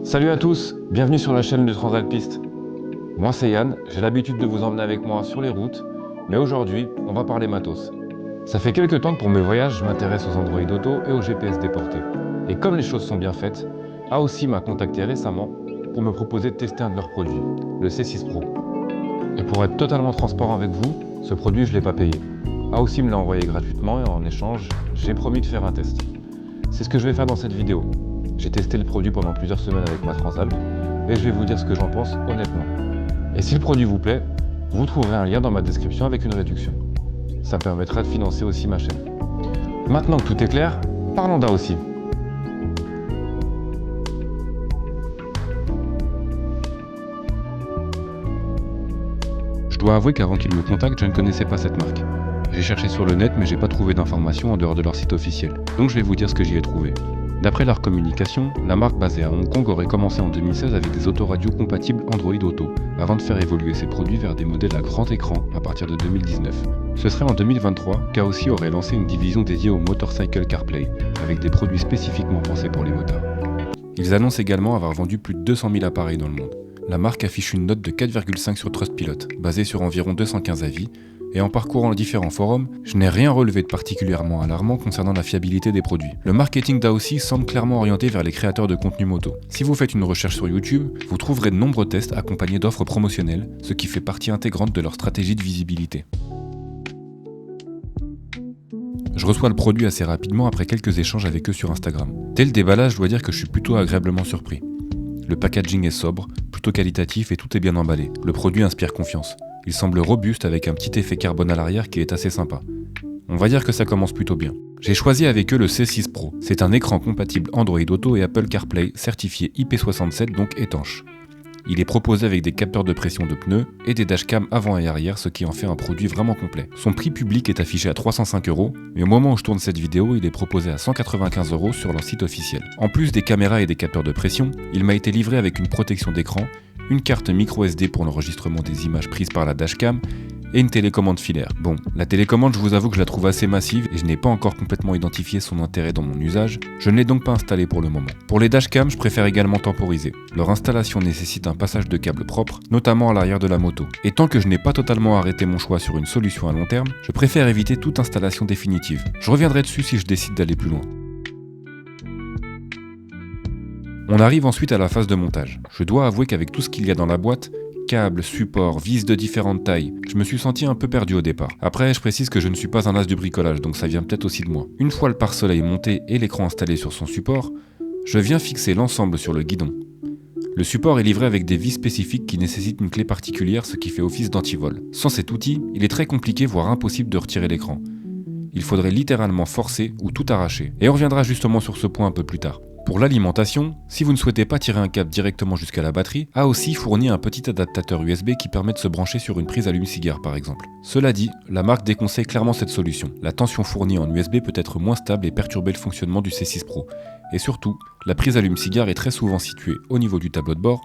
Salut à tous, bienvenue sur la chaîne du Transalpiste. Moi c'est Yann, j'ai l'habitude de vous emmener avec moi sur les routes, mais aujourd'hui on va parler matos. Ça fait quelques temps que pour mes voyages je m'intéresse aux Android Auto et aux GPS déportés. Et comme les choses sont bien faites, AOSI m'a contacté récemment pour me proposer de tester un de leurs produits, le C6 Pro. Et pour être totalement transparent avec vous, ce produit je ne l'ai pas payé. AOSI me l'a envoyé gratuitement et en échange, j'ai promis de faire un test. C'est ce que je vais faire dans cette vidéo. J'ai testé le produit pendant plusieurs semaines avec ma Transalp et je vais vous dire ce que j'en pense honnêtement. Et si le produit vous plaît, vous trouverez un lien dans ma description avec une réduction. Ça permettra de financer aussi ma chaîne. Maintenant que tout est clair, parlons d'AOSI. Je dois avouer qu'avant qu'ils me contactent, je ne connaissais pas cette marque. J'ai cherché sur le net mais j'ai pas trouvé d'informations en dehors de leur site officiel. Donc je vais vous dire ce que j'y ai trouvé. D'après leur communication, la marque basée à Hong Kong aurait commencé en 2016 avec des autoradios compatibles Android Auto, avant de faire évoluer ses produits vers des modèles à grand écran à partir de 2019. Ce serait en 2023 qu'AOSI aurait lancé une division dédiée au Motorcycle CarPlay, avec des produits spécifiquement pensés pour les motards. Ils annoncent également avoir vendu plus de 200 000 appareils dans le monde. La marque affiche une note de 4,5 sur Trustpilot, basée sur environ 215 avis, et en parcourant différents forums, je n'ai rien relevé de particulièrement alarmant concernant la fiabilité des produits. Le marketing d'AOSI semble clairement orienté vers les créateurs de contenu moto. Si vous faites une recherche sur YouTube, vous trouverez de nombreux tests accompagnés d'offres promotionnelles, ce qui fait partie intégrante de leur stratégie de visibilité. Je reçois le produit assez rapidement après quelques échanges avec eux sur Instagram. Dès le déballage, je dois dire que je suis plutôt agréablement surpris. Le packaging est sobre, plutôt qualitatif et tout est bien emballé. Le produit inspire confiance. Il semble robuste avec un petit effet carbone à l'arrière qui est assez sympa. On va dire que ça commence plutôt bien. J'ai choisi avec eux le C6 Pro. C'est un écran compatible Android Auto et Apple CarPlay certifié IP67 donc étanche. Il est proposé avec des capteurs de pression de pneus et des dashcams avant et arrière, ce qui en fait un produit vraiment complet. Son prix public est affiché à 305 €, mais au moment où je tourne cette vidéo, il est proposé à 195 € sur leur site officiel. En plus des caméras et des capteurs de pression, il m'a été livré avec une protection d'écran, une carte micro SD pour l'enregistrement des images prises par la dashcam et une télécommande filaire. Bon, la télécommande, je vous avoue que je la trouve assez massive et je n'ai pas encore complètement identifié son intérêt dans mon usage, je ne l'ai donc pas installé pour le moment. Pour les dashcams, je préfère également temporiser. Leur installation nécessite un passage de câble propre, notamment à l'arrière de la moto. Et tant que je n'ai pas totalement arrêté mon choix sur une solution à long terme, je préfère éviter toute installation définitive. Je reviendrai dessus si je décide d'aller plus loin. On arrive ensuite à la phase de montage. Je dois avouer qu'avec tout ce qu'il y a dans la boîte, câbles, supports, vis de différentes tailles, je me suis senti un peu perdu au départ. Après, je précise que je ne suis pas un as du bricolage, donc ça vient peut-être aussi de moi. Une fois le pare-soleil monté et l'écran installé sur son support, je viens fixer l'ensemble sur le guidon. Le support est livré avec des vis spécifiques qui nécessitent une clé particulière, ce qui fait office d'antivol. Sans cet outil, il est très compliqué voire impossible de retirer l'écran. Il faudrait littéralement forcer ou tout arracher. Et on reviendra justement sur ce point un peu plus tard. Pour l'alimentation, si vous ne souhaitez pas tirer un câble directement jusqu'à la batterie, AOSI fournit un petit adaptateur USB qui permet de se brancher sur une prise allume-cigare par exemple. Cela dit, la marque déconseille clairement cette solution. La tension fournie en USB peut être moins stable et perturber le fonctionnement du C6 Pro. Et surtout, la prise allume-cigare est très souvent située au niveau du tableau de bord,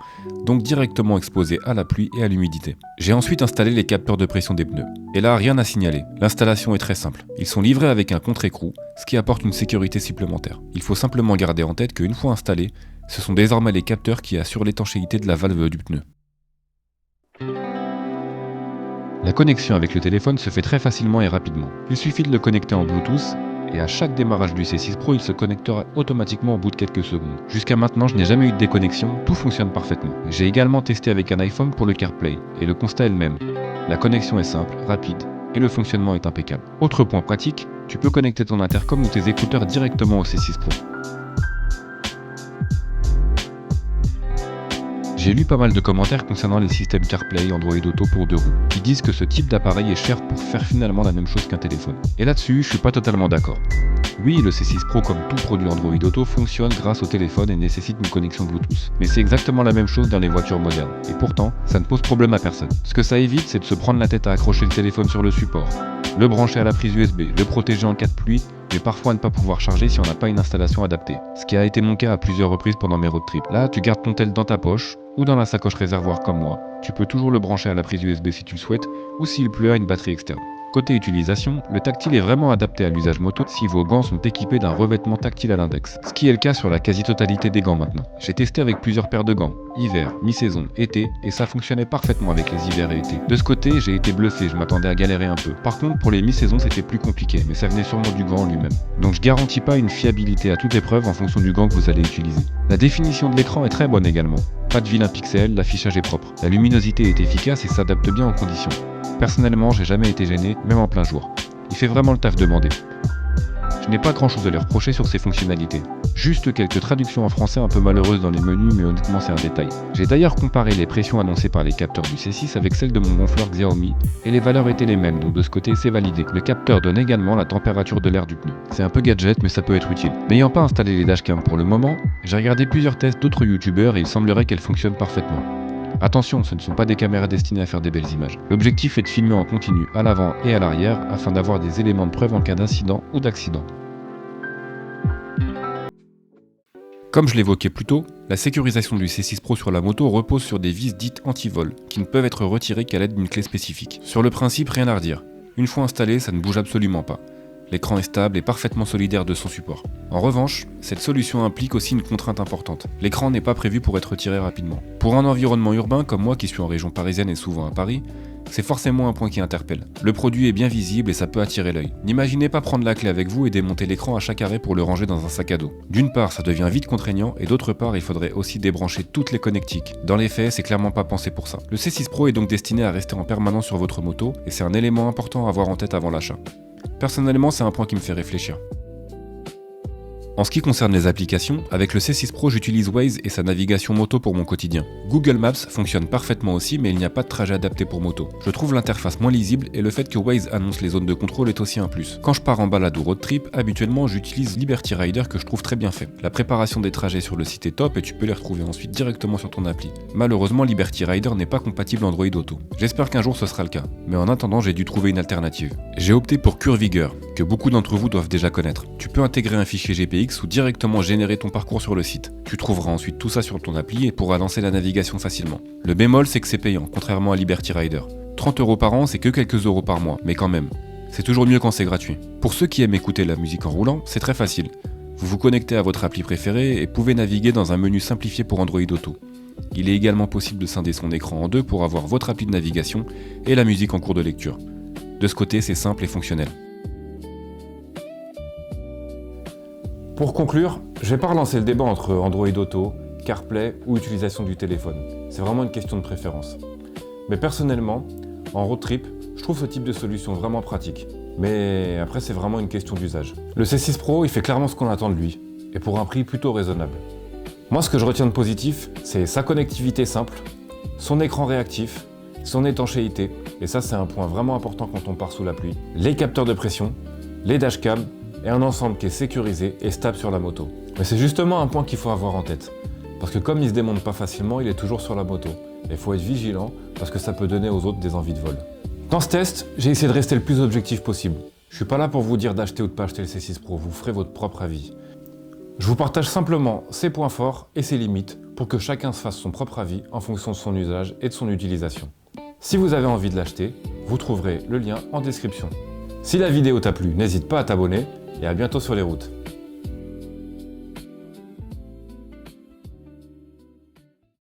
donc directement exposée à la pluie et à l'humidité. J'ai ensuite installé les capteurs de pression des pneus. Et là, rien à signaler. L'installation est très simple. Ils sont livrés avec un contre-écrou, ce qui apporte une sécurité supplémentaire. Il faut simplement garder en tête qu'une fois installés, ce sont désormais les capteurs qui assurent l'étanchéité de la valve du pneu. La connexion avec le téléphone se fait très facilement et rapidement. Il suffit de le connecter en Bluetooth, et à chaque démarrage du C6 Pro, il se connectera automatiquement au bout de quelques secondes. Jusqu'à maintenant, je n'ai jamais eu de déconnexion, tout fonctionne parfaitement. J'ai également testé avec un iPhone pour le CarPlay, et le constat est le même. La connexion est simple, rapide, et le fonctionnement est impeccable. Autre point pratique, tu peux connecter ton intercom ou tes écouteurs directement au C6 Pro. J'ai lu pas mal de commentaires concernant les systèmes CarPlay Android Auto pour 2 roues, qui disent que ce type d'appareil est cher pour faire finalement la même chose qu'un téléphone. Et là-dessus, je suis pas totalement d'accord. Oui, le C6 Pro, comme tout produit Android Auto, fonctionne grâce au téléphone et nécessite une connexion Bluetooth. Mais c'est exactement la même chose dans les voitures modernes. Et pourtant, ça ne pose problème à personne. Ce que ça évite, c'est de se prendre la tête à accrocher le téléphone sur le support, le brancher à la prise USB, le protéger en cas de pluie, mais parfois ne pas pouvoir charger si on n'a pas une installation adaptée. Ce qui a été mon cas à plusieurs reprises pendant mes road trips. Là, tu gardes ton tel dans ta poche, ou dans la sacoche réservoir comme moi. Tu peux toujours le brancher à la prise USB si tu le souhaites, ou s'il pleut à une batterie externe. Côté utilisation, le tactile est vraiment adapté à l'usage moto si vos gants sont équipés d'un revêtement tactile à l'index, ce qui est le cas sur la quasi-totalité des gants maintenant. J'ai testé avec plusieurs paires de gants, hiver, mi-saison, été, et ça fonctionnait parfaitement avec les hivers et été. De ce côté, j'ai été bluffé, je m'attendais à galérer un peu. Par contre, pour les mi-saisons, c'était plus compliqué, mais ça venait sûrement du gant lui-même. Donc je garantis pas une fiabilité à toute épreuve en fonction du gant que vous allez utiliser. La définition de l'écran est très bonne également. Pas de vilain pixel, l'affichage est propre. La luminosité est efficace et s'adapte bien aux conditions. Personnellement, j'ai jamais été gêné, même en plein jour. Il fait vraiment le taf demandé. Je n'ai pas grand chose à lui reprocher sur ses fonctionnalités. Juste quelques traductions en français un peu malheureuses dans les menus, mais honnêtement c'est un détail. J'ai d'ailleurs comparé les pressions annoncées par les capteurs du C6 avec celles de mon gonfleur Xiaomi, et les valeurs étaient les mêmes, donc de ce côté c'est validé. Le capteur donne également la température de l'air du pneu. C'est un peu gadget, mais ça peut être utile. N'ayant pas installé les dashcams pour le moment, j'ai regardé plusieurs tests d'autres youtubeurs et il semblerait qu'elles fonctionnent parfaitement. Attention, ce ne sont pas des caméras destinées à faire des belles images. L'objectif est de filmer en continu à l'avant et à l'arrière afin d'avoir des éléments de preuve en cas d'incident ou d'accident. Comme je l'évoquais plus tôt, la sécurisation du C6 Pro sur la moto repose sur des vis dites anti-vol, qui ne peuvent être retirées qu'à l'aide d'une clé spécifique. Sur le principe, rien à redire. Une fois installé, ça ne bouge absolument pas. L'écran est stable et parfaitement solidaire de son support. En revanche, cette solution implique aussi une contrainte importante. L'écran n'est pas prévu pour être retiré rapidement. Pour un environnement urbain comme moi qui suis en région parisienne et souvent à Paris, c'est forcément un point qui interpelle. Le produit est bien visible et ça peut attirer l'œil. N'imaginez pas prendre la clé avec vous et démonter l'écran à chaque arrêt pour le ranger dans un sac à dos. D'une part, ça devient vite contraignant et d'autre part, il faudrait aussi débrancher toutes les connectiques. Dans les faits, c'est clairement pas pensé pour ça. Le C6 Pro est donc destiné à rester en permanence sur votre moto et c'est un élément important à avoir en tête avant l'achat. Personnellement, c'est un point qui me fait réfléchir. En ce qui concerne les applications, avec le C6 Pro, j'utilise Waze et sa navigation moto pour mon quotidien. Google Maps fonctionne parfaitement aussi, mais il n'y a pas de trajet adapté pour moto. Je trouve l'interface moins lisible et le fait que Waze annonce les zones de contrôle est aussi un plus. Quand je pars en balade ou road trip, habituellement j'utilise Liberty Rider que je trouve très bien fait. La préparation des trajets sur le site est top et tu peux les retrouver ensuite directement sur ton appli. Malheureusement, Liberty Rider n'est pas compatible Android Auto. J'espère qu'un jour ce sera le cas, mais en attendant j'ai dû trouver une alternative. J'ai opté pour Curvigger, que beaucoup d'entre vous doivent déjà connaître. Tu peux intégrer un fichier GPX ou directement générer ton parcours sur le site. Tu trouveras ensuite tout ça sur ton appli et pourras lancer la navigation facilement. Le bémol, c'est que c'est payant, contrairement à Liberty Rider. 30 € par an, c'est que quelques euros par mois, mais quand même. C'est toujours mieux quand c'est gratuit. Pour ceux qui aiment écouter la musique en roulant, c'est très facile. Vous vous connectez à votre appli préférée et pouvez naviguer dans un menu simplifié pour Android Auto. Il est également possible de scinder son écran en deux pour avoir votre appli de navigation et la musique en cours de lecture. De ce côté, c'est simple et fonctionnel. Pour conclure, je vais pas relancer le débat entre Android Auto, CarPlay ou utilisation du téléphone. C'est vraiment une question de préférence. Mais personnellement, en road trip, je trouve ce type de solution vraiment pratique. Mais après, c'est vraiment une question d'usage. Le C6 Pro, il fait clairement ce qu'on attend de lui, et pour un prix plutôt raisonnable. Moi, ce que je retiens de positif, c'est sa connectivité simple, son écran réactif, son étanchéité, et ça c'est un point vraiment important quand on part sous la pluie, les capteurs de pression, les dashcams, et un ensemble qui est sécurisé et stable sur la moto. Mais c'est justement un point qu'il faut avoir en tête. Parce que comme il se démonte pas facilement, il est toujours sur la moto. Et il faut être vigilant parce que ça peut donner aux autres des envies de vol. Dans ce test, j'ai essayé de rester le plus objectif possible. Je suis pas là pour vous dire d'acheter ou de pas acheter le C6 Pro, vous ferez votre propre avis. Je vous partage simplement ses points forts et ses limites pour que chacun se fasse son propre avis en fonction de son usage et de son utilisation. Si vous avez envie de l'acheter, vous trouverez le lien en description. Si la vidéo t'a plu, n'hésite pas à t'abonner et à bientôt sur les routes.